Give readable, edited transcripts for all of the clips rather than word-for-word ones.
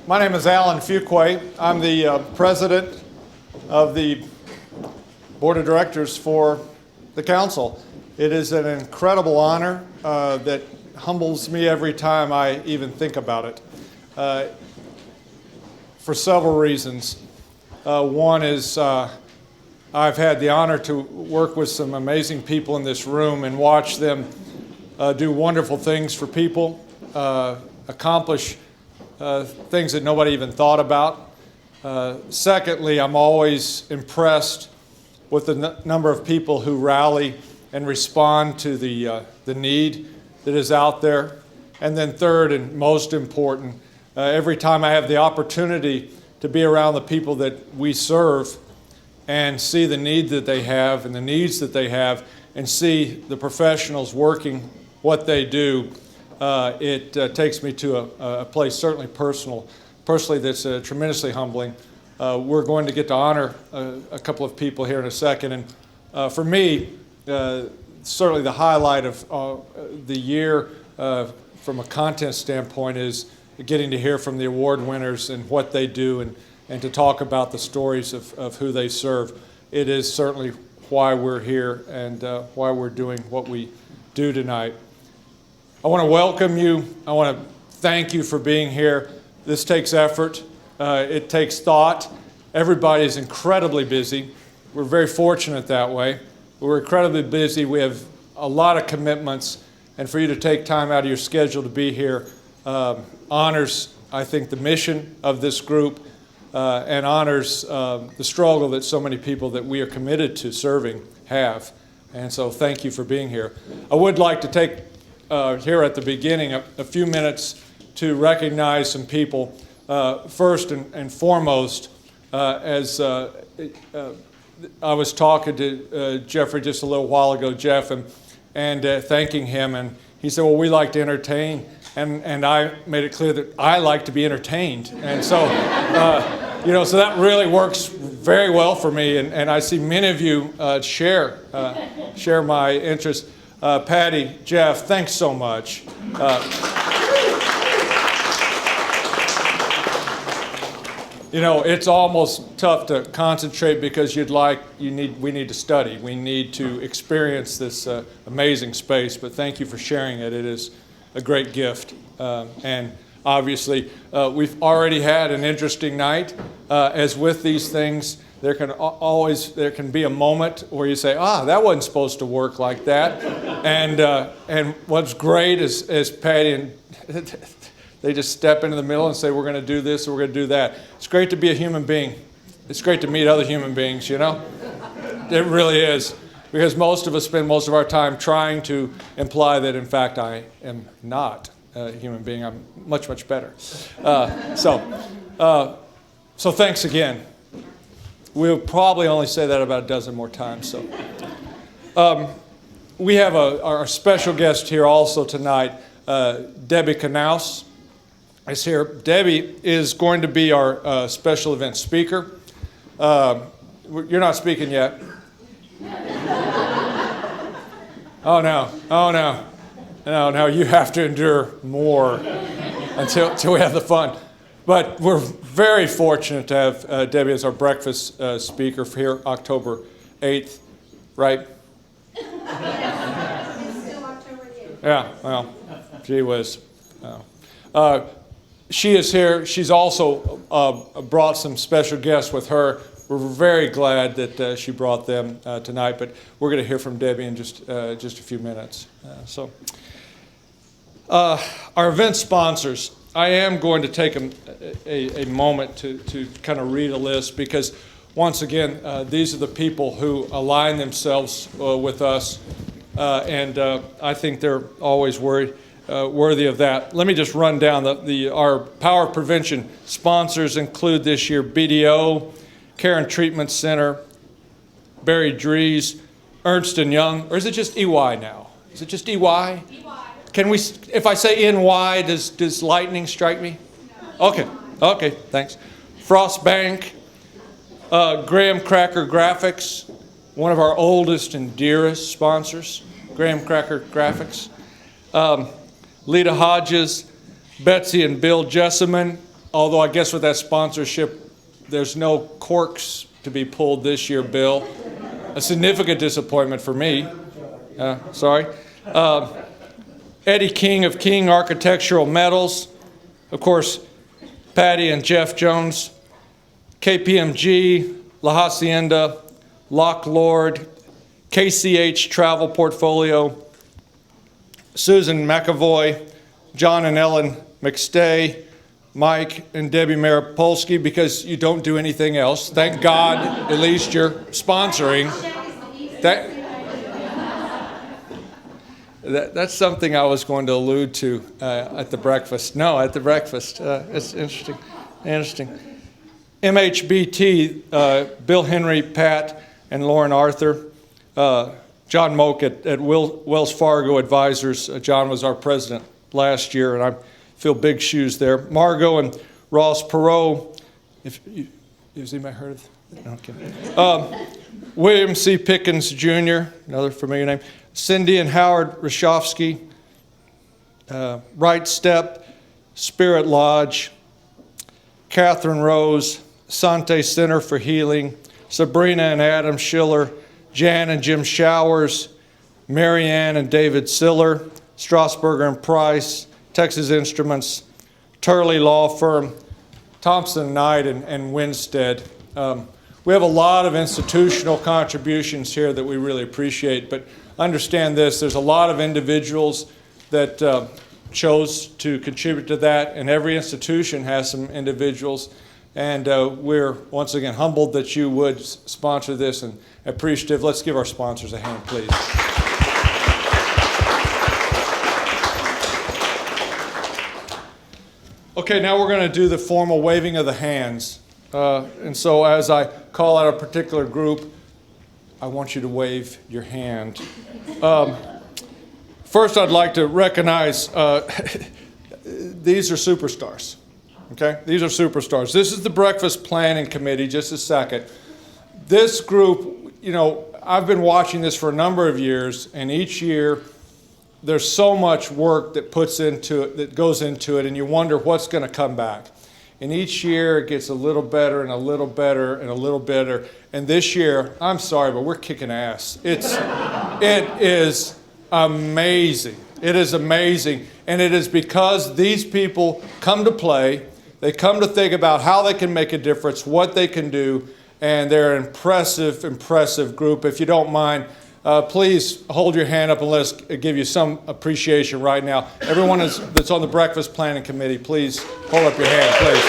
My name is Alan Fuqua. I'm the president of the board of directors for the council. It is an incredible honor that humbles me every time I even think about it, for several reasons. One is I've had the honor to work with some amazing people in this room and watch them do wonderful things for people, accomplish things that nobody even thought about. Secondly, I'm always impressed with the number of people who rally and respond to the need that is out there. And then third, and most important, every time I have the opportunity to be around the people that we serve and see the need that they have and the needs that they have and see the professionals working what they do, it takes me to a place certainly personally that's tremendously humbling. We're going to get to honor a couple of people here in a second. And for me, certainly the highlight of the year from a content standpoint is getting to hear from the award winners and what they do and to talk about the stories of who they serve. It is certainly why we're here and why we're doing what we do tonight. I want to welcome you. I want to thank you for being here. This takes effort. It takes thought. Everybody is incredibly busy. We're very fortunate that way. We're incredibly busy. We have a lot of commitments, and for you to take time out of your schedule to be here honors, I think, the mission of this group and honors the struggle that so many people that we are committed to serving have. And so thank you for being here. I would like to take here at the beginning a few minutes to recognize some people. First and foremost, as I was talking to Jeffrey just a little while ago, Jeff, and thanking him, and he said, well, we like to entertain, and I made it clear that I like to be entertained. And so, so that really works very well for me, and I see many of you share my interest. Patty, Jeff, thanks so much. It's almost tough to concentrate because we need to study. We need to experience this amazing space, but thank you for sharing it. It is a great gift. And obviously, we've already had an interesting night. As with these things, there can be a moment where you say, that wasn't supposed to work like that. And what's great is Patty and they just step into the middle and say, we're going to do this or we're going to do that. It's great to be a human being. It's great to meet other human beings, It really is. Because most of us spend most of our time trying to imply that, in fact, I am not a human being. I'm much, much better. So thanks again. We'll probably only say that about a dozen more times. So, we have our special guest here also tonight, Debbie Knaus is here. Debbie is going to be our special event speaker. You're not speaking yet. Oh no, you have to endure more until we have the fun. But we're very fortunate to have Debbie as our breakfast speaker for here October 8th, right? It's still October 8th. Yeah, well, gee whiz. She is here. She's also brought some special guests with her. We're very glad that she brought them tonight, but we're going to hear from Debbie in just a few minutes. Our event sponsors. I am going to take a moment to kind of read a list because, once again, these are the people who align themselves with us, and I think they're always worthy of that. Let me just run down our Power Prevention sponsors include this year BDO, Care and Treatment Center, Barry Drees, Ernst & Young, or is it just EY now? Is it just EY? EY. Can we, if I say NY, does lightning strike me? No. Okay, thanks. Frost Bank, Graham Cracker Graphics, one of our oldest and dearest sponsors, Graham Cracker Graphics. Lita Hodges, Betsy and Bill Jessamine, although I guess with that sponsorship, there's no corks to be pulled this year, Bill. A significant disappointment for me. Sorry. Eddie King of King Architectural Metals. Of course, Patty and Jeff Jones. KPMG, La Hacienda, Lock Lord, KCH Travel Portfolio, Susan McAvoy, John and Ellen McStay, Mike and Debbie Maripolsky, because you don't do anything else. Thank God at least you're sponsoring. That's something I was going to allude to at the breakfast. No, at the breakfast. It's interesting. MHBT, Bill Henry, Pat, and Lauren Arthur. John Moak at Wells Fargo Advisors. John was our president last year, and I fill big shoes there. Margot and Ross Perot. Has anybody heard of them? Okay. William C. Pickens Jr., another familiar name. Cindy and Howard Rashofsky. Right Step, Spirit Lodge. Catherine Rose, Sante Center for Healing. Sabrina and Adam Schiller. Jan and Jim Showers, Marianne and David Siller, Strasburger and Price, Texas Instruments, Turley Law Firm, Thompson Knight and Winstead. We have a lot of institutional contributions here that we really appreciate, but understand this, there's a lot of individuals that chose to contribute to that, and every institution has some individuals. And we're, once again, humbled that you would sponsor this and appreciative. Let's give our sponsors a hand, please. Okay, now we're going to do the formal waving of the hands. And so as I call out a particular group, I want you to wave your hand. First, I'd like to recognize these are superstars. Okay, these are superstars. This is the Breakfast Planning Committee, just a second. This group, I've been watching this for a number of years, and each year there's so much work that goes into it, and you wonder what's going to come back. And each year it gets a little better and a little better and a little better. And this year, I'm sorry, but we're kicking ass. It is amazing. It is amazing. And it is because these people come to play. They come to think about how they can make a difference, what they can do, and they're an impressive group. If you don't mind, please hold your hand up and let's give you some appreciation right now. Everyone that's on the Breakfast Planning Committee, please hold up your hand, please.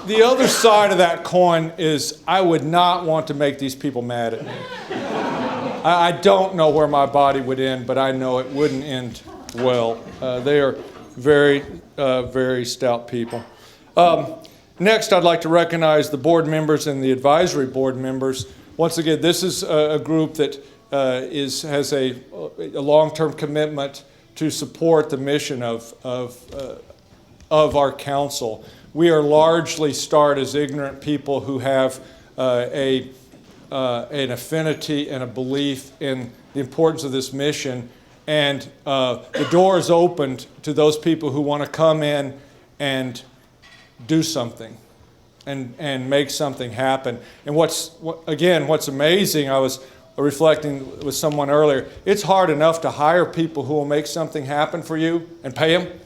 The other side of that coin is I would not want to make these people mad at me. I don't know where my body would end, but I know it wouldn't end well. They are very, very stout people. Next, I'd like to recognize the board members and the advisory board members. Once again, this is a group that has a long-term commitment to support the mission of our council. We are largely starred as ignorant people who have an affinity and a belief in the importance of this mission, and the door is opened to those people who want to come in and do something and make something happen. And what's amazing, I was reflecting with someone earlier, it's hard enough to hire people who will make something happen for you and pay them.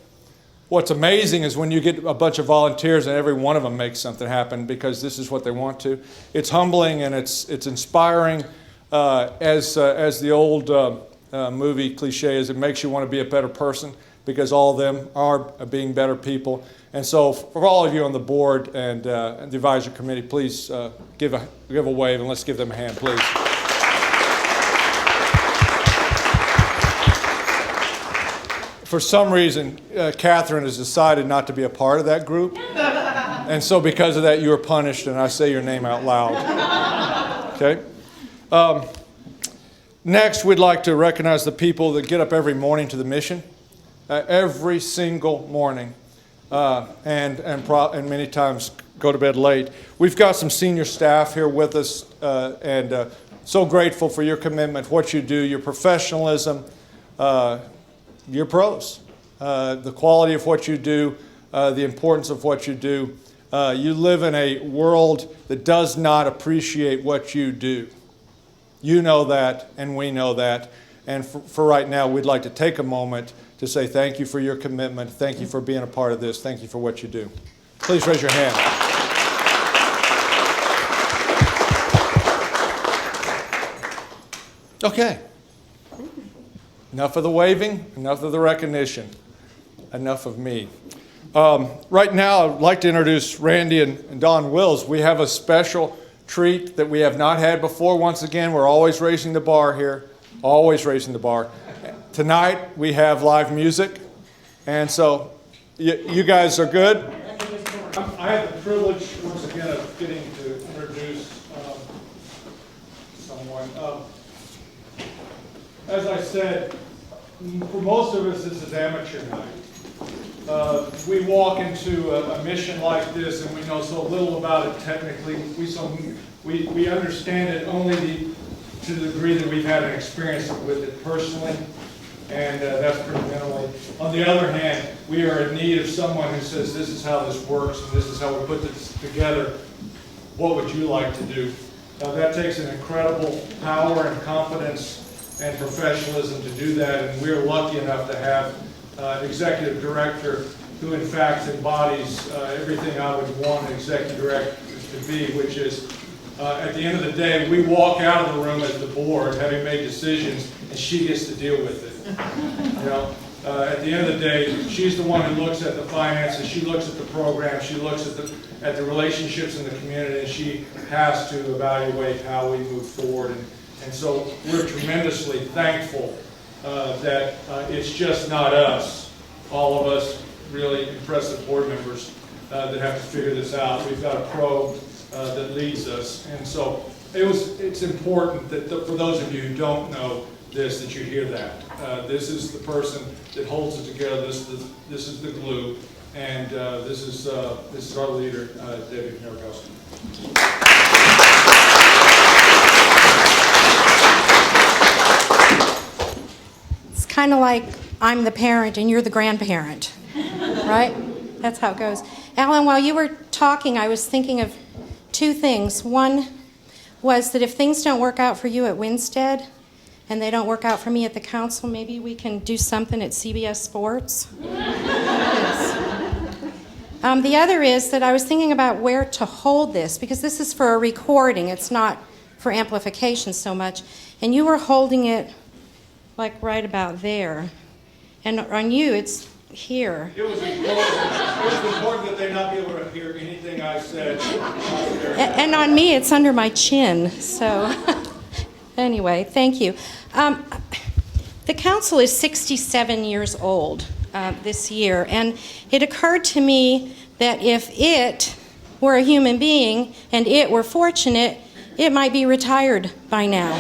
What's amazing is when you get a bunch of volunteers and every one of them makes something happen because this is what they want to. It's humbling and it's inspiring. As the old movie cliche is, it makes you want to be a better person because all of them are being better people. And so for all of you on the board and the advisory committee, please give a wave and let's give them a hand, please. For some reason, Catherine has decided not to be a part of that group. And so because of that, you are punished, and I say your name out loud. Okay? Next, we'd like to recognize the people that get up every morning to the mission. Every single morning. And many times go to bed late. We've got some senior staff here with us, and so grateful for your commitment, what you do, your professionalism, you're pros. The quality of what you do, the importance of what you do. You live in a world that does not appreciate what you do. You know that, and we know that. And for right now, we'd like to take a moment to say thank you for your commitment. Thank you for being a part of this. Thank you for what you do. Please raise your hand. Okay. Enough of the waving, enough of the recognition, enough of me. Right now, I'd like to introduce Randy and Don Wills. We have a special treat that we have not had before. Once again, we're always raising the bar here, always raising the bar. Tonight, we have live music, and so you guys are good. I have the privilege, once again, of getting to introduce someone. As I said, for most of us, this is amateur night. We walk into a mission like this, and we know so little about it technically. We understand it only to the degree that we've had an experience with it personally, and that's pretty minimally. On the other hand, we are in need of someone who says, this is how this works, and this is how we put this together. What would you like to do? Now, that takes an incredible power and confidence and professionalism to do that, and we're lucky enough to have an executive director who in fact embodies everything I would want an executive director to be, which is at the end of the day, we walk out of the room as the board having made decisions, and she gets to deal with it. You know, at the end of the day, she's the one who looks at the finances, she looks at the program, she looks at the relationships in the community, and she has to evaluate how we move forward. And so we're tremendously thankful that it's just not us, all of us really impressive board members that have to figure this out. We've got a pro that leads us. And so it's important that for those of you who don't know this, that you hear that. This is the person that holds it together. This is the glue. And this is our leader, Debbie Nargowski. Kind of like I'm the parent and you're the grandparent, right? That's how it goes. Alan, while you were talking, I was thinking of two things. One was that if things don't work out for you at Winstead and they don't work out for me at the council, maybe we can do something at CBS Sports. Yes. The other is that I was thinking about where to hold this, because this is for a recording. It's not for amplification so much. And you were holding it like right about there. And on you, it's here. It was important that they not be able to hear anything I said. And on me, it's under my chin. So anyway, thank you. The council is 67 years old this year, and it occurred to me that if it were a human being and it were fortunate, it might be retired by now.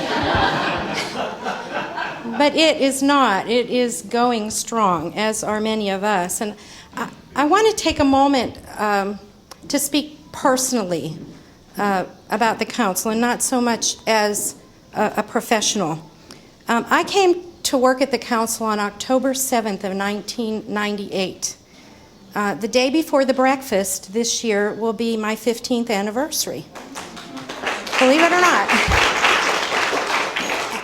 But it is not. It is going strong, as are many of us. And I want to take a moment to speak personally about the council, and not so much as a professional. I came to work at the council on October 7th of 1998. The day before the breakfast this year will be my 15th anniversary. Believe it or not.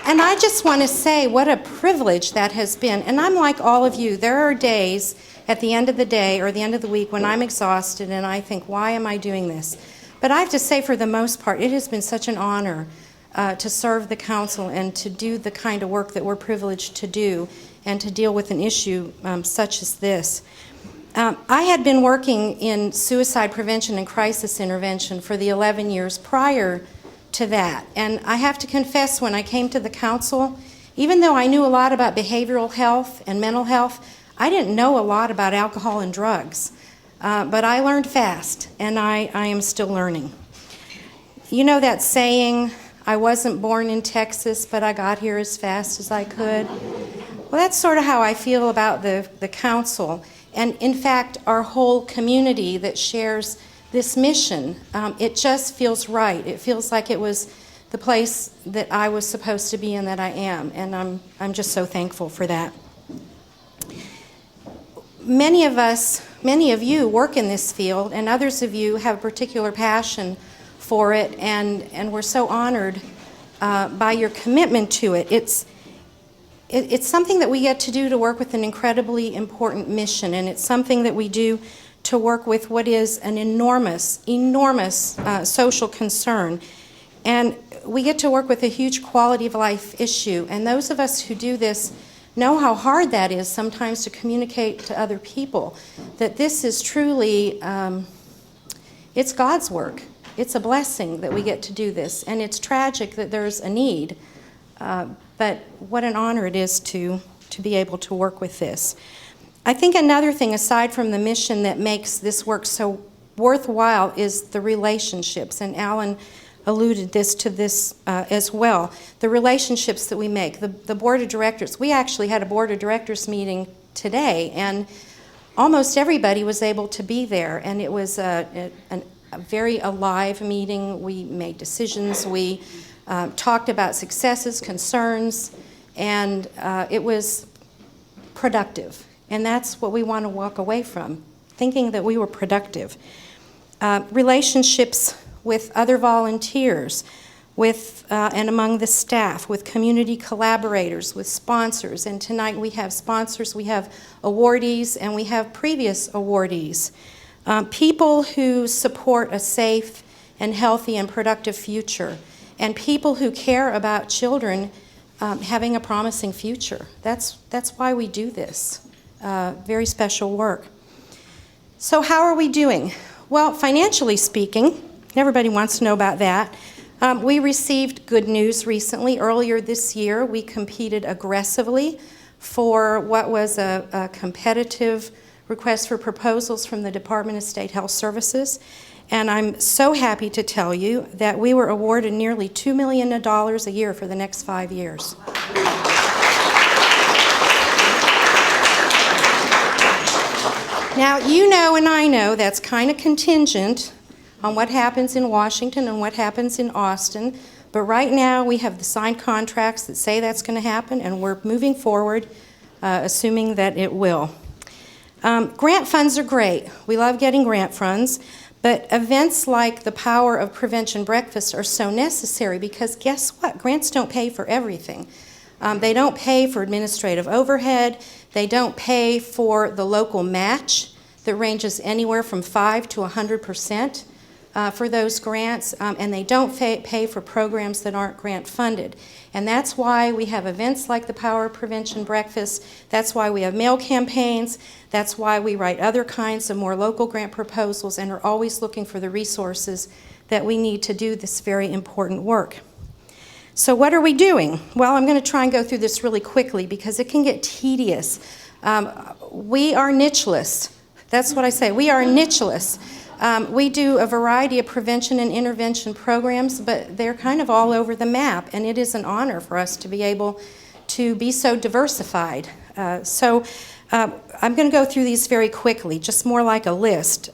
And I just want to say what a privilege that has been. And I'm like all of you. There are days at the end of the day or the end of the week when I'm exhausted and I think, why am I doing this? But I have to say, for the most part, it has been such an honor to serve the council and to do the kind of work that we're privileged to do and to deal with an issue such as this. I had been working in suicide prevention and crisis intervention for the 11 years prior to that. And I have to confess, when I came to the council, even though I knew a lot about behavioral health and mental health, I didn't know a lot about alcohol and drugs. But I learned fast, and I am still learning. You know that saying, I wasn't born in Texas, but I got here as fast as I could? Well, that's sort of how I feel about the council. And in fact, our whole community that shares this mission, it just feels right. It feels like it was the place that I was supposed to be and that I am, and I'm just so thankful for that. many of you work in this field, and others of you have a particular passion for it, and we're so honored by your commitment to it. It's something that we get to do to work with an incredibly important mission, and it's something that we do to work with what is an enormous social concern. And we get to work with a huge quality of life issue, and those of us who do this know how hard that is sometimes to communicate to other people, that this is truly, it's God's work. It's a blessing that we get to do this, and it's tragic that there's a need, but what an honor it is to be able to work with this. I think another thing, aside from the mission, that makes this work so worthwhile is the relationships, and Alan alluded to this as well. The relationships that we make, the board of directors. We actually had a board of directors meeting today, and almost everybody was able to be there, and it was a very alive meeting. We made decisions, we talked about successes, concerns, and it was productive. And that's what we want to walk away from, thinking that we were productive. Relationships with other volunteers, with and among the staff, with community collaborators, with sponsors. And tonight we have sponsors, we have awardees, and we have previous awardees. People who support a safe and healthy and productive future, and people who care about children having a promising future. That's why we do this. Very special work. So how are we doing? Well, financially speaking, everybody wants to know about that. We received good news recently. Earlier this year, we competed aggressively for what was a competitive request for proposals from the Department of State Health Services. And I'm so happy to tell you that we were awarded nearly $2 million a year for the next 5 years. Now, you know and I know that's kind of contingent on what happens in Washington and what happens in Austin, but right now we have the signed contracts that say that's going to happen, and we're moving forward, assuming that it will. Grant funds are great. We love getting grant funds, but events like the Power of Prevention Breakfast are so necessary because guess what? Grants don't pay for everything. They don't pay for administrative overhead. They don't pay for the local match that ranges anywhere from 5 to 100% for those grants, and they don't pay for programs that aren't grant funded. And that's why we have events like the Power of Prevention Breakfast. That's why we have mail campaigns. That's why we write other kinds of more local grant proposals and are always looking for the resources that we need to do this very important work. So what are we doing? Well, I'm going to try and go through this really quickly because it can get tedious. We are nicheless. That's what I say. We are nicheless. We do a variety of prevention and intervention programs, but they're kind of all over the map, and it is an honor for us to be able to be so diversified. I'm going to go through these very quickly, just more like a list.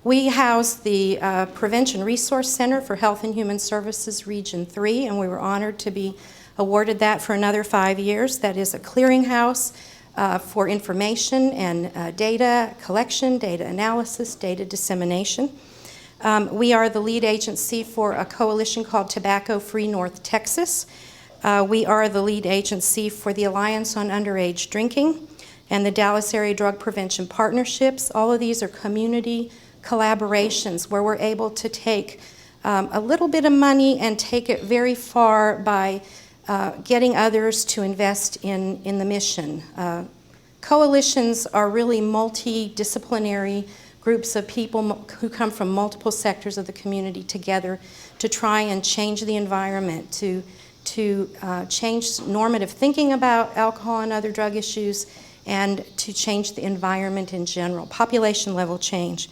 We house the Prevention Resource Center for Health and Human Services Region 3, and we were honored to be awarded that for another 5 years. That is a clearinghouse for information and data collection, data analysis, data dissemination. We are the lead agency for a coalition called Tobacco Free North Texas. We are the lead agency for the Alliance on Underage Drinking and the Dallas Area Drug Prevention Partnerships. All of these are community collaborations where we're able to take a little bit of money and take it very far by getting others to invest in the mission. Coalitions are really multidisciplinary groups of people who come from multiple sectors of the community together to try and change the environment, to change normative thinking about alcohol and other drug issues, and to change the environment in general, population level change.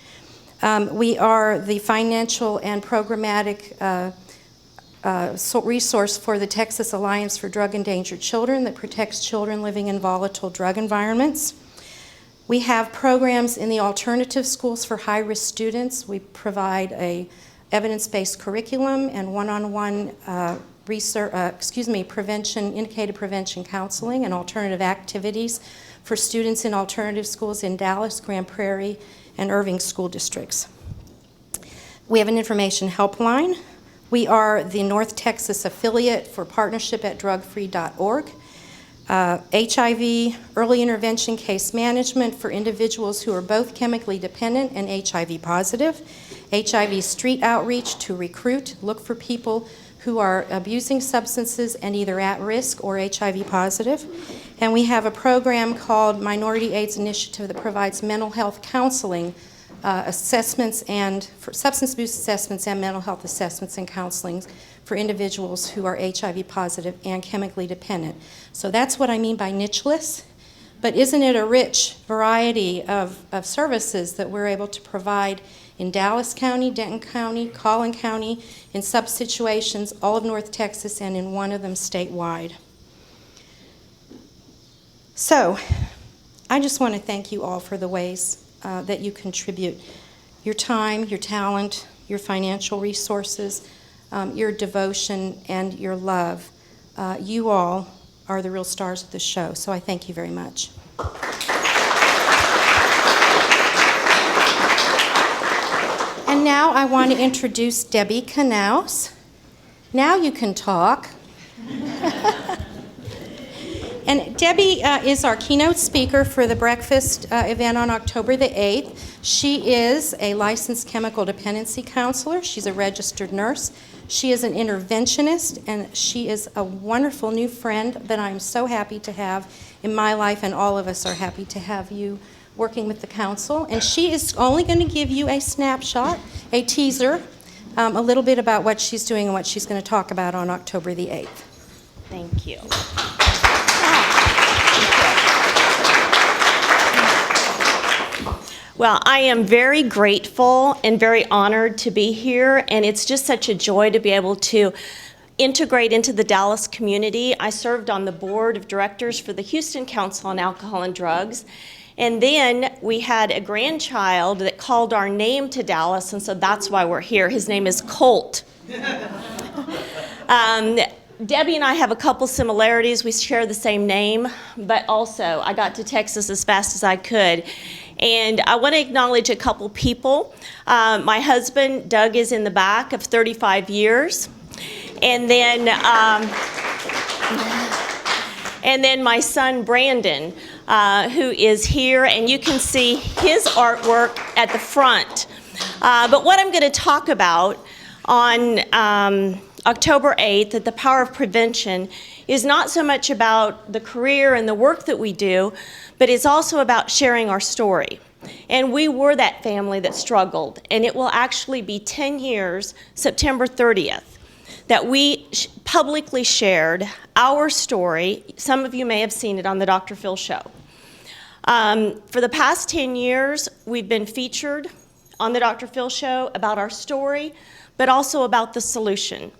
We are the financial and programmatic resource for the Texas Alliance for Drug Endangered Children that protects children living in volatile drug environments. We have programs in the alternative schools for high-risk students. We provide a evidence-based curriculum and one-on-one indicated prevention counseling and alternative activities for students in alternative schools in Dallas, Grand Prairie, and Irving school districts. We have an information helpline. We are the North Texas affiliate for Partnership at DrugFree.org. HIV early intervention case management for individuals who are both chemically dependent and HIV positive. HIV street outreach to recruit, look for people who are abusing substances and either at risk or HIV positive. And we have a program called Minority AIDS Initiative that provides mental health counseling assessments and for substance abuse assessments and mental health assessments and counseling for individuals who are HIV positive and chemically dependent. So that's what I mean by nicheless. But isn't it a rich variety of services that we're able to provide in Dallas County, Denton County, Collin County, in sub-situations, all of North Texas, and in one of them statewide. So I just want to thank you all for the ways that you contribute your time, your talent, your financial resources, your devotion, and your love. You all are the real stars of the show, so I thank you very much. And now I want to introduce Debbie Knaus. Now you can talk. And Debbie is our keynote speaker for the breakfast event on October the 8th. She is a licensed chemical dependency counselor. She's a registered nurse. She is an interventionist, and she is a wonderful new friend that I'm so happy to have in my life, and all of us are happy to have you working with the council. And she is only going to give you a snapshot, a teaser, a little bit about what she's doing and what she's going to talk about on October the 8th. Thank you. Well, I am very grateful and very honored to be here, and it's just such a joy to be able to integrate into the Dallas community. I served on the board of directors for the Houston Council on Alcohol and Drugs, and then we had a grandchild that called our name to Dallas, and so that's why we're here. His name is Colt. Debbie and I have a couple similarities. We share the same name, but also I got to Texas as fast as I could. And I want to acknowledge a couple people. My husband, Doug, is in the back of 35 years. And then my son, Brandon, who is here, and you can see his artwork at the front. But what I'm going to talk about on October 8th at the Power of Prevention is not so much about the career and the work that we do, but it's also about sharing our story. And we were that family that struggled, and it will actually be 10 years, September 30th, that we publicly shared our story. Some of you may have seen it on the Dr. Phil Show. For the past 10 years, we've been featured on the Dr. Phil Show about our story, but also about the solution.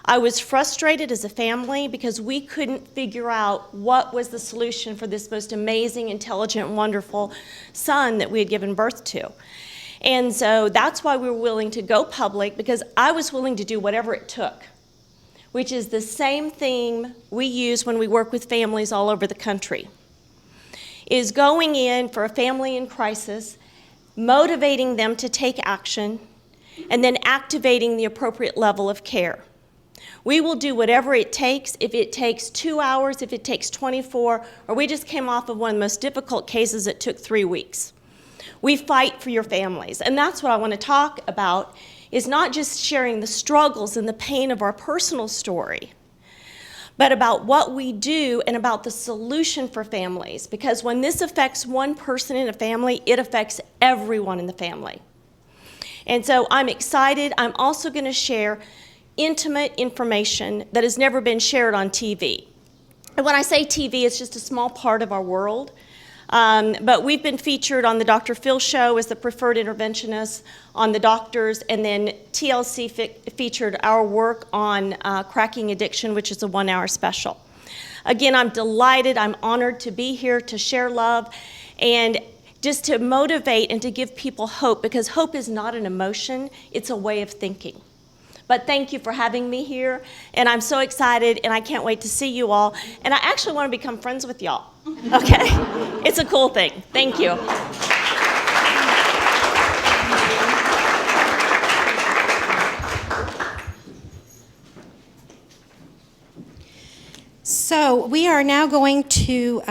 I was frustrated as a family because we couldn't figure out what was the solution for this most amazing, intelligent, wonderful son that we had given birth to. And so that's why we were willing to go public, because I was willing to do whatever it took, which is the same theme we use when we work with families all over the country, is going in for a family in crisis, motivating them to take action, and then activating the appropriate level of care. We will do whatever it takes, if it takes 2 hours, if it takes 24, or we just came off of one of the most difficult cases that took 3 weeks. We fight for your families, and that's what I want to talk about, is not just sharing the struggles and the pain of our personal story, but about what we do and about the solution for families, because when this affects one person in a family, it affects everyone in the family. And so I'm excited. I'm also going to share intimate information that has never been shared on TV. And when I say TV, it's just a small part of our world. But we've been featured on the Dr. Phil Show as the preferred interventionist, on the doctors, and then TLC featured our work on cracking addiction, which is a 1-hour special. Again, I'm delighted, I'm honored to be here to share love and just to motivate and to give people hope, because hope is not an emotion, it's a way of thinking. But thank you for having me here, and I'm so excited, and I can't wait to see you all. And I actually want to become friends with y'all. Okay? It's a cool thing. Thank you. So we are now going to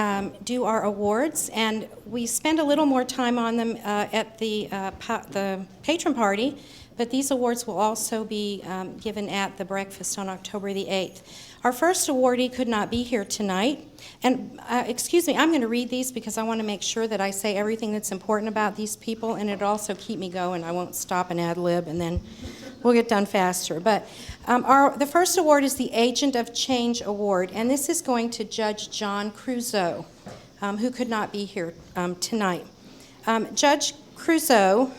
do our awards, and we spend a little more time on them at the patron party, but these awards will also be given at the breakfast on October the 8th. Our first awardee could not be here tonight, and excuse me, I'm going to read these because I want to make sure that I say everything that's important about these people, and it'll also keep me going. I won't stop and ad lib, and then we'll get done faster. But the first award is the Agent of Change Award, and this is going to Judge John Creuzot, who could not be here tonight. Judge Creuzot,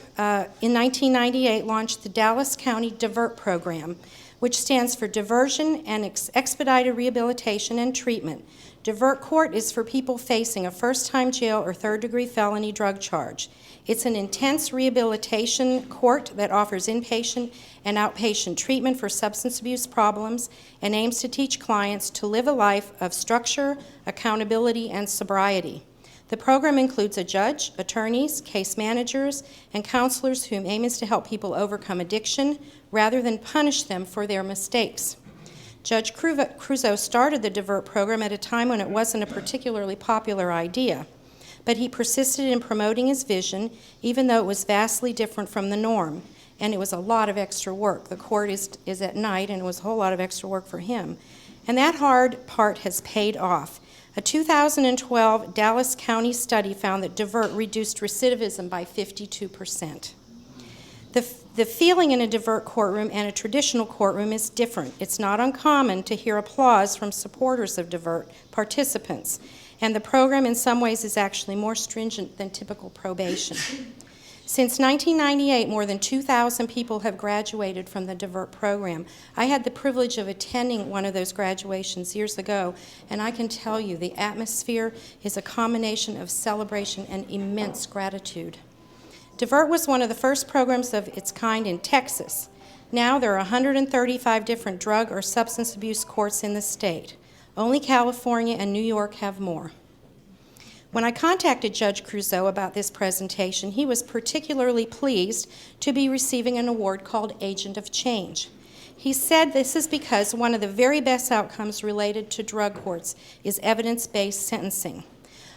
in 1998, launched the Dallas County DIVERT program, which stands for Diversion and Expedited Rehabilitation and Treatment. DIVERT Court is for people facing a first-time jail or third-degree felony drug charge. It's an intense rehabilitation court that offers inpatient and outpatient treatment for substance abuse problems and aims to teach clients to live a life of structure, accountability, and sobriety. The program includes a judge, attorneys, case managers, and counselors whose aim is to help people overcome addiction rather than punish them for their mistakes. Judge Creuzot started the DIVERT program at a time when it wasn't a particularly popular idea, but he persisted in promoting his vision, even though it was vastly different from the norm, and it was a lot of extra work. The court is at night, and it was a whole lot of extra work for him. And that hard part has paid off. A 2012 Dallas County study found that DIVERT reduced recidivism by 52%. The feeling in a DIVERT courtroom and a traditional courtroom is different. It's not uncommon to hear applause from supporters of DIVERT participants, and the program in some ways is actually more stringent than typical probation. Since 1998, more than 2,000 people have graduated from the DIVERT program. I had the privilege of attending one of those graduations years ago, and I can tell you the atmosphere is a combination of celebration and immense gratitude. DIVERT was one of the first programs of its kind in Texas. Now there are 135 different drug or substance abuse courts in the state. Only California and New York have more. When I contacted Judge Creuzot about this presentation, he was particularly pleased to be receiving an award called Agent of Change. He said this is because one of the very best outcomes related to drug courts is evidence-based sentencing.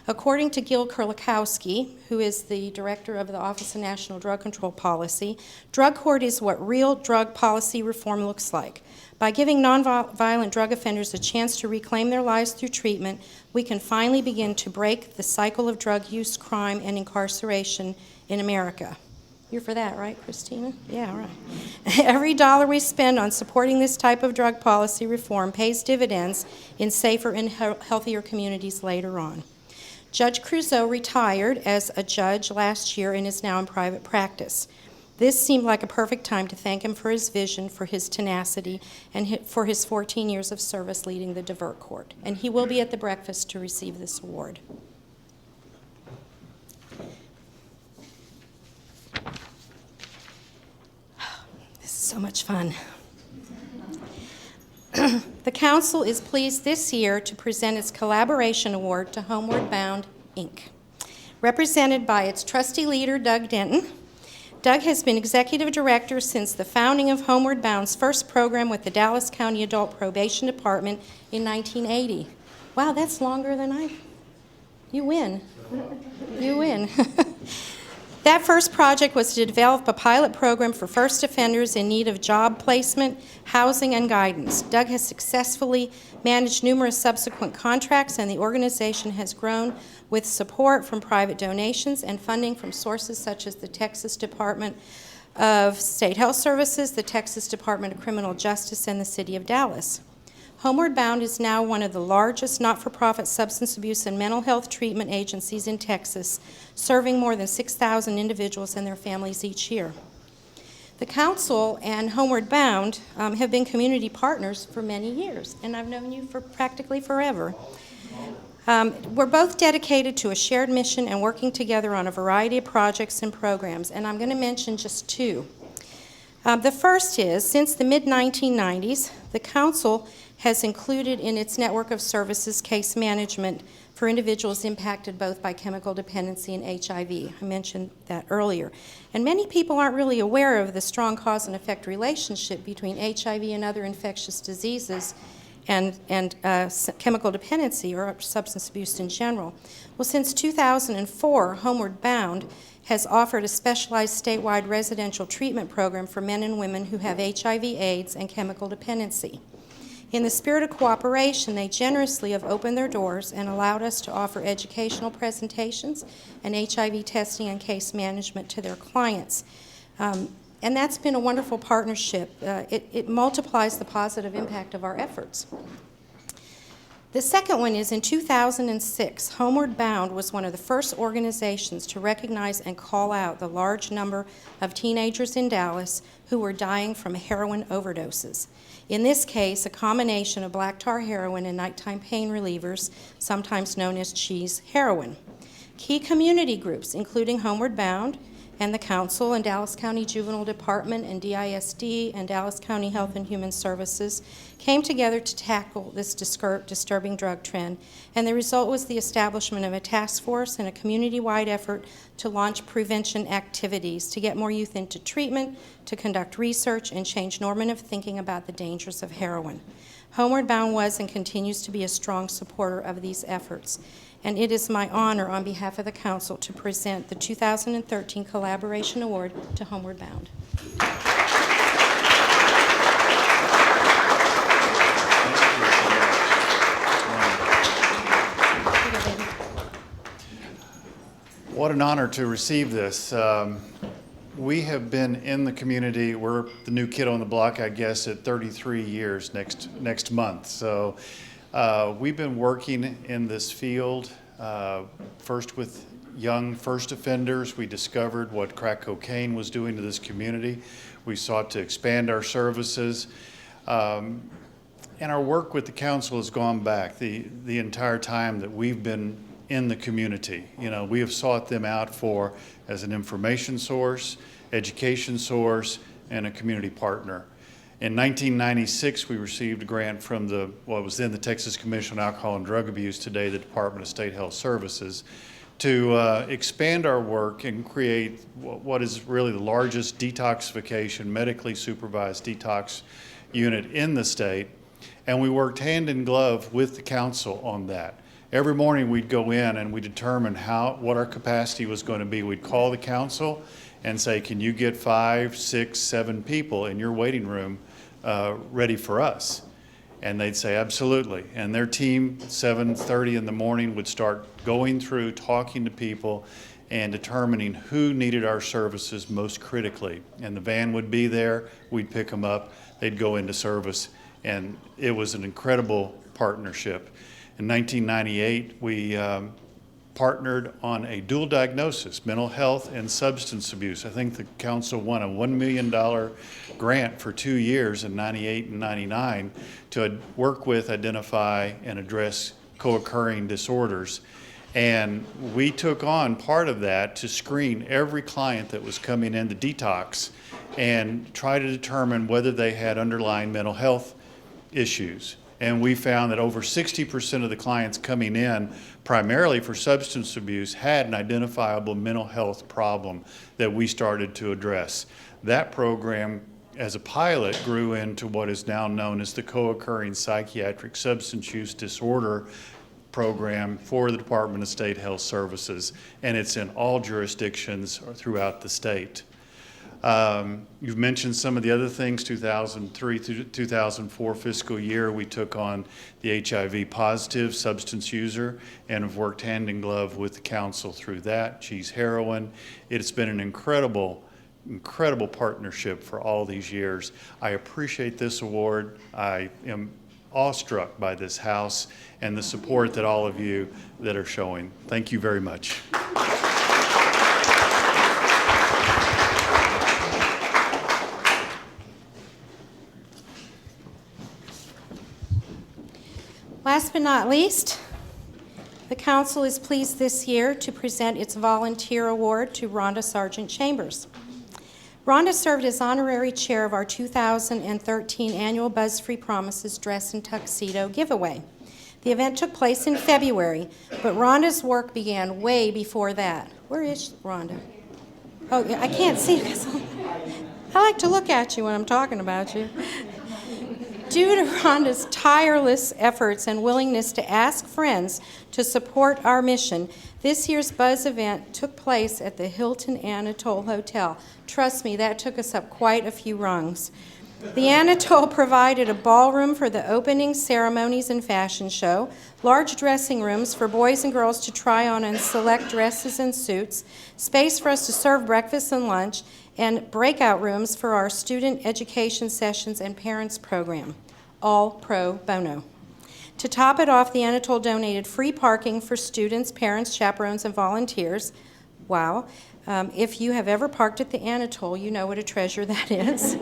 According to Gil Kurlikowski, who is the director of the Office of National Drug Control Policy, drug court is what real drug policy reform looks like. By giving nonviolent drug offenders a chance to reclaim their lives through treatment, we can finally begin to break the cycle of drug use, crime, and incarceration in America. You're for that, right, Christina? Yeah, right. Every dollar we spend on supporting this type of drug policy reform pays dividends in safer and healthier communities later on. Judge Creuzot retired as a judge last year and is now in private practice. This seemed like a perfect time to thank him for his vision, for his tenacity, and for his 14 years of service leading the DIVERT Court. And he will be at the breakfast to receive this award. This is so much fun. The Council is pleased this year to present its Collaboration Award to Homeward Bound, Inc., represented by its trusty leader, Doug Denton. Doug has been executive director since the founding of Homeward Bound's first program with the Dallas County Adult Probation Department in 1980. Wow, that's longer than You win. You win. That first project was to develop a pilot program for first offenders in need of job placement, housing, and guidance. Doug has successfully managed numerous subsequent contracts, and the organization has grown with support from private donations and funding from sources such as the Texas Department of State Health Services, the Texas Department of Criminal Justice, and the City of Dallas. Homeward Bound is now one of the largest not-for-profit substance abuse and mental health treatment agencies in Texas, serving more than 6,000 individuals and their families each year. The Council and Homeward Bound have been community partners for many years, and I've known you for practically forever. We're both dedicated to a shared mission and working together on a variety of projects and programs, and I'm going to mention just two. The first is, since the mid-1990s, the Council has included in its network of services case management for individuals impacted both by chemical dependency and HIV. I mentioned that earlier. And many people aren't really aware of the strong cause and effect relationship between HIV and other infectious diseases and chemical dependency or substance abuse in general. Well, since 2004, Homeward Bound has offered a specialized statewide residential treatment program for men and women who have HIV, AIDS, and chemical dependency. In the spirit of cooperation, they generously have opened their doors and allowed us to offer educational presentations and HIV testing and case management to their clients. And that's been a wonderful partnership. It multiplies the positive impact of our efforts. The second one is in 2006, Homeward Bound was one of the first organizations to recognize and call out the large number of teenagers in Dallas who were dying from heroin overdoses. In this case, a combination of black tar heroin and nighttime pain relievers, sometimes known as cheese heroin. Key community groups, including Homeward Bound and the Council and Dallas County Juvenile Department and DISD and Dallas County Health and Human Services, came together to tackle this disturbing drug trend, and the result was the establishment of a task force and a community-wide effort to launch prevention activities to get more youth into treatment, to conduct research, and change normative thinking about the dangers of heroin. Homeward Bound was and continues to be a strong supporter of these efforts, and it is my honor on behalf of the Council to present the 2013 Collaboration Award to Homeward Bound. What an honor to receive this. We have been in the community, we're the new kid on the block, I guess, at 33 years next month. So we've been working in this field, first with young first offenders. We discovered what crack cocaine was doing to this community. We sought to expand our services. And our work with the council has gone back the entire time that we've been in the community. You know, we have sought them out as an information source, education source, and a community partner. In 1996, we received a grant from what was then the Texas Commission on Alcohol and Drug Abuse, today the Department of State Health Services, to expand our work and create what is really the largest detoxification, medically supervised detox unit in the state. And we worked hand in glove with the council on that. Every morning we'd go in and we determine what our capacity was going to be. We'd call the council and say, can you get 5, 6, 7 people in your waiting room ready for us? And they'd say, absolutely. And their team, 7:30 in the morning, would start going through, talking to people, and determining who needed our services most critically. And the van would be there, we'd pick them up, they'd go into service, and it was an incredible partnership. In 1998, we partnered on a dual diagnosis, mental health and substance abuse. I think the council won a $1 million grant for 2 years in 98 and 99 to work with, identify, and address co-occurring disorders. And we took on part of that to screen every client that was coming into detox and try to determine whether they had underlying mental health issues. And we found that over 60% of the clients coming in, primarily for substance abuse, had an identifiable mental health problem that we started to address. That program, as a pilot, grew into what is now known as the co-occurring psychiatric substance use disorder program for the Department of State Health Services, and it's in all jurisdictions throughout the state. You've mentioned some of the other things. 2003 through 2004 fiscal year, we took on the HIV positive substance user and have worked hand in glove with the council through that, Cheese Heroin. It's been an incredible partnership for all these years. I appreciate this award. I am awestruck by this house and the support that all of you that are showing. Thank you very much. Last but not least, the council is pleased this year to present its volunteer award to Rhonda Sargent Chambers. Rhonda served as honorary chair of our 2013 annual Buzz Free Promises Dress and Tuxedo giveaway. The event took place in February, but Rhonda's work began way before that. Where is Rhonda? Oh, yeah, I can't see because I like to look at you when I'm talking about you. Due to Rhonda's tireless efforts and willingness to ask friends to support our mission, this year's Buzz event took place at the Hilton Anatole Hotel. Trust me, that took us up quite a few rungs. The Anatole provided a ballroom for the opening ceremonies and fashion show, large dressing rooms for boys and girls to try on and select dresses and suits, space for us to serve breakfast and lunch, and breakout rooms for our student education sessions and parents program, all pro bono. To top it off, the Anatole donated free parking for students, parents, chaperones, and volunteers. Wow. If you have ever parked at the Anatole, you know what a treasure that is.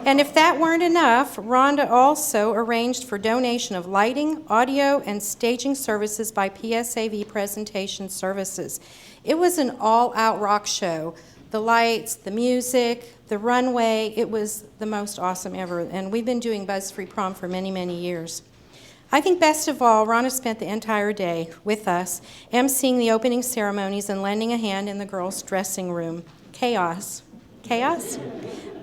And if that weren't enough, Rhonda also arranged for donation of lighting, audio, and staging services by PSAV Presentation Services. It was an all-out rock show. The lights, the music, the runway, it was the most awesome ever. And we've been doing Buzz Free Prom for many, many years. I think best of all, Rhonda spent the entire day with us, emceeing the opening ceremonies and lending a hand in the girls' dressing room. Chaos. Chaos?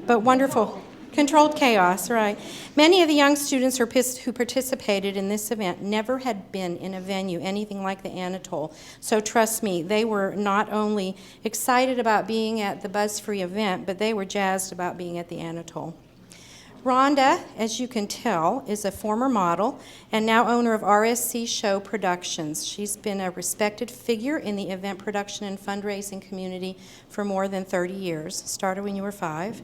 But wonderful. Controlled chaos, right. Many of the young students who participated in this event never had been in a venue anything like the Anatole. So trust me, they were not only excited about being at the Buzz Free event, but they were jazzed about being at the Anatole. Rhonda, as you can tell, is a former model and now owner of RSC Show Productions. She's been a respected figure in the event production and fundraising community for more than 30 years. Started when you were 5.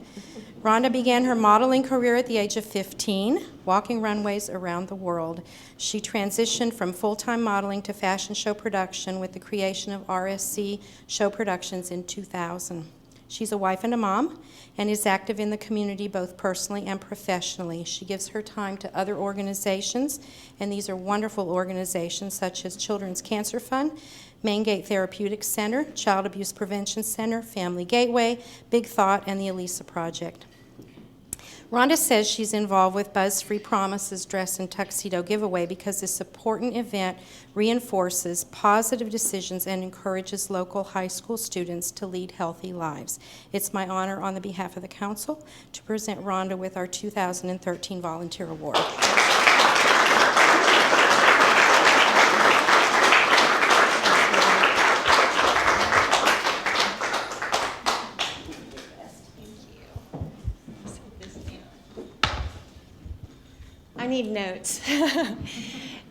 Rhonda began her modeling career at the age of 15, walking runways around the world. She transitioned from full-time modeling to fashion show production with the creation of RSC Show Productions in 2000. She's a wife and a mom and is active in the community both personally and professionally. She gives her time to other organizations, and these are wonderful organizations such as Children's Cancer Fund, Main Gate Therapeutic Center, Child Abuse Prevention Center, Family Gateway, Big Thought, and the Elisa Project. Rhonda says she's involved with Buzz Free Promises Dress and Tuxedo giveaway because this important event reinforces positive decisions and encourages local high school students to lead healthy lives. It's my honor on the behalf of the council to present Rhonda with our 2013 Volunteer Award. I need notes.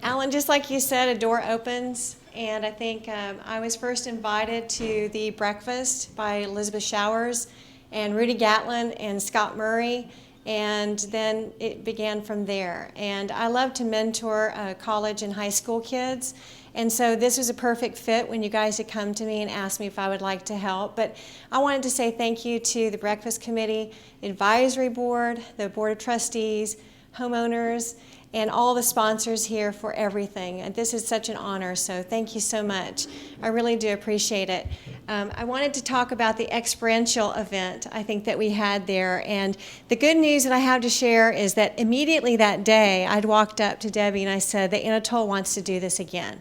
Alan, just like you said, a door opens, and I think I was first invited to the breakfast by Elizabeth Showers and Rudy Gatlin and Scott Murray, and then it began from there. And I love to mentor college and high school kids, and so this was a perfect fit when you guys had come to me and asked me if I would like to help. But I wanted to say thank you to the Breakfast Committee, Advisory Board, the Board of Trustees, homeowners, and all the sponsors here for everything. And this is such an honor, so thank you so much. I really do appreciate it. I wanted to talk about the experiential event I think that we had there. And the good news that I have to share is that immediately that day, I'd walked up to Debbie and I said, the Anatole wants to do this again.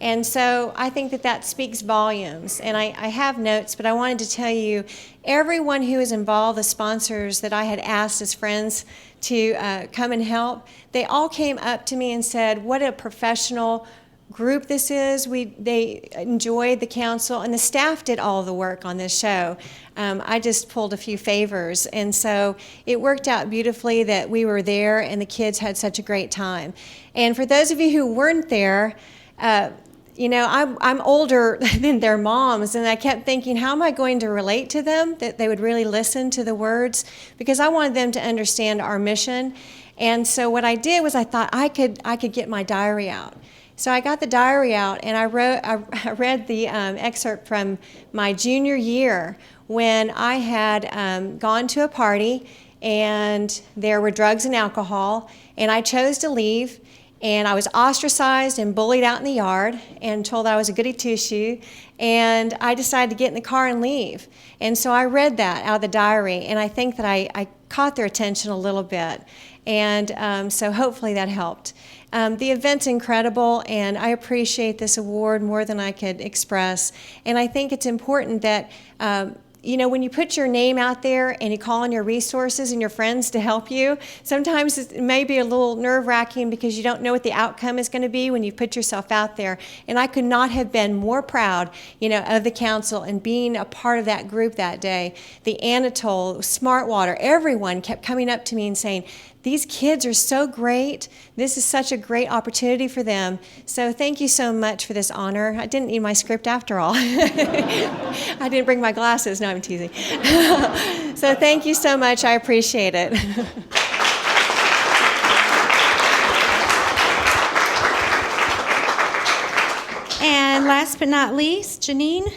And so I think that that speaks volumes. And I have notes, but I wanted to tell you, everyone who is involved, the sponsors that I had asked as friends to come and help, they all came up to me and said, what a professional group this is. They enjoyed the council, and the staff did all the work on this show. I just pulled a few favors, and so it worked out beautifully that we were there and the kids had such a great time. And for those of you who weren't there, you know, I'm older than their moms, and I kept thinking, how am I going to relate to them, that they would really listen to the words, because I wanted them to understand our mission. And so what I did was I thought I could get my diary out. So I got the diary out, and I read the excerpt from my junior year when I had gone to a party, and there were drugs and alcohol, and I chose to leave. And I was ostracized and bullied out in the yard and told I was a goody two-shoe. And I decided to get in the car and leave. And so I read that out of the diary, and I think that I caught their attention a little bit. And so hopefully that helped. The event's incredible, and I appreciate this award more than I could express. And I think it's important that when you put your name out there and you call on your resources and your friends to help you, sometimes it may be a little nerve-wracking because you don't know what the outcome is going to be when you put yourself out there. And I could not have been more proud, of the council and being a part of that group that day. The Anatole, Smartwater, everyone kept coming up to me and saying, "These kids are so great. This is such a great opportunity for them." So thank you so much for this honor. I didn't need my script after all. I didn't bring my glasses. No, I'm teasing. So thank you so much. I appreciate it. And last but not least, Janine.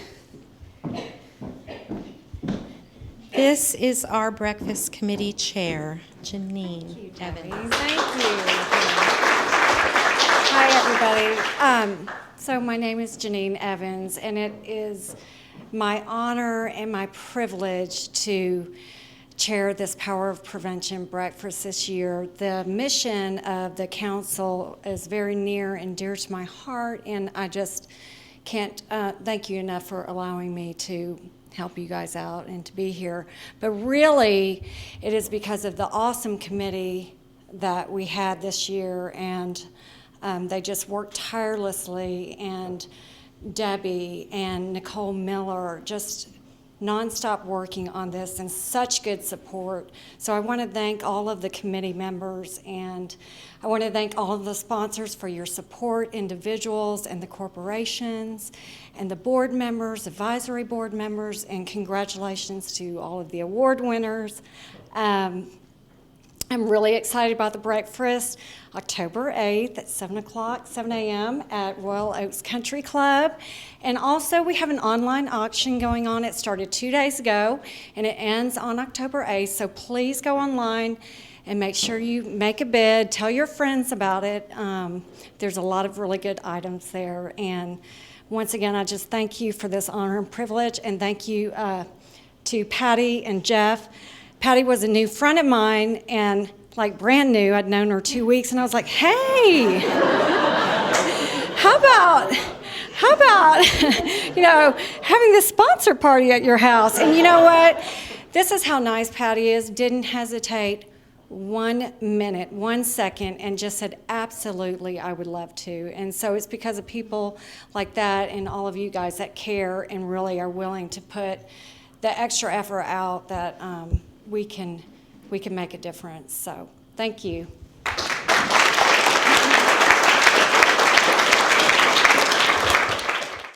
This is our breakfast committee chair, Janine Evans. Thank you. Hi, everybody. So my name is Janine Evans, and it is my honor and my privilege to chair this Power of Prevention breakfast this year. The mission of the council is very near and dear to my heart, and I just can't thank you enough for allowing me to help you guys out and to be here. But really, it is because of the awesome committee that we had this year, and they just worked tirelessly, and Debbie and Nicole Miller just nonstop working on this and such good support. So I want to thank all of the committee members, and I want to thank all of the sponsors for your support, individuals and the corporations, and the board members, advisory board members, and congratulations to all of the award winners. I'm really excited about the breakfast, October 8th at 7 a.m. at Royal Oaks Country Club. And also we have an online auction going on. It started 2 days ago and it ends on October 8th. So please go online and make sure you make a bid. Tell your friends about it. There's a lot of really good items there. And once again, I just thank you for this honor and privilege, and thank you to Patty and Jeff. Patty was a new friend of mine, and like brand new. I'd known her 2 weeks, and I was like, "Hey, how about having this sponsor party at your house?" And you know what? This is how nice Patty is. Didn't hesitate 1 minute, 1 second, and just said, "Absolutely, I would love to." And so it's because of people like that and all of you guys that care and really are willing to put the extra effort out that we can make a difference. So thank you.